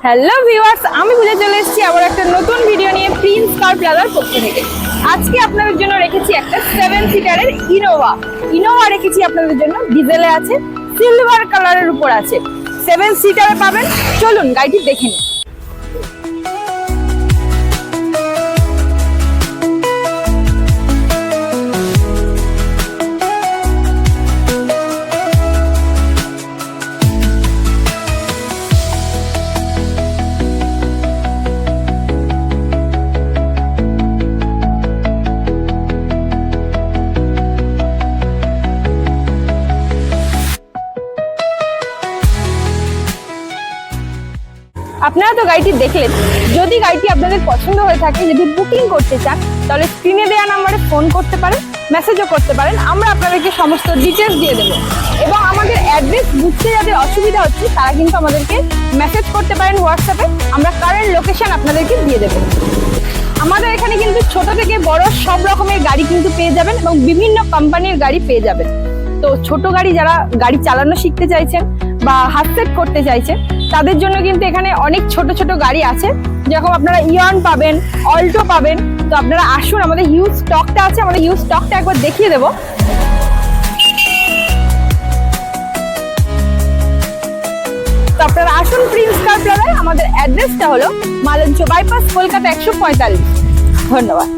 Hello viewers, আমি ভুলে চলে এসেছি আবার একটা নতুন ভিডিও নিয়ে প্রিন্স কার প্লাজার পক্ষ থেকে। আজকে আপনাদের জন্য রেখেছি একটা 7 সিটারের ইনোভা রেখেছি আপনাদের জন্য। ডিজেলে আছে, সিলভার কালারের উপর আছে, 7 সিটারে পাবেন। চলুন গাড়িটি দেখে নিন। আপনারা তো গাড়িটি দেখলেন। যদি গাড়িটি আপনাদের পছন্দ হয়ে থাকে, যদি বুকিং করতে চান, তাহলে স্ক্রিনে দেওয়া নাম্বারে ফোন করতে পারেন, মেসেজও করতে পারেন। আমরা আপনাদেরকে সমস্ত ডিটেলস দিয়ে দেবো। এবং আমাদের অ্যাড্রেস বুঝতে যাদের অসুবিধা হচ্ছে তারা কিন্তু আমাদেরকে মেসেজ করতে পারেন হোয়াটসঅ্যাপে। আমরা কারেন্ট লোকেশন আপনাদেরকে দিয়ে দেবো। আমাদের এখানে কিন্তু ছোট থেকে বড় সব রকমের গাড়ি কিন্তু পেয়ে যাবেন এবং বিভিন্ন কোম্পানির গাড়ি পেয়ে যাবেন। তো ছোট গাড়ি যারা গাড়ি চালানো শিখতে চাইছেন বা হাত সেট করতে চাইছেন, তাদের জন্য কিন্তু এখানে অনেক ছোট ছোট গাড়ি আছে। যেরকম আপনারা ইয়ন পাবেন, অল্টো পাবেন। তো আপনারা আসুন, আমাদের হিউজ স্টকটা আছে, আমাদের হিউজ স্টকটা একবার দেখিয়ে দেবো। তো আপনারা আসুন প্রিন্স কার প্লাজায়। আমাদের অ্যাড্রেসটা হলো মালঞ্চ বাইপাস, কলকাতা 145। ধন্যবাদ।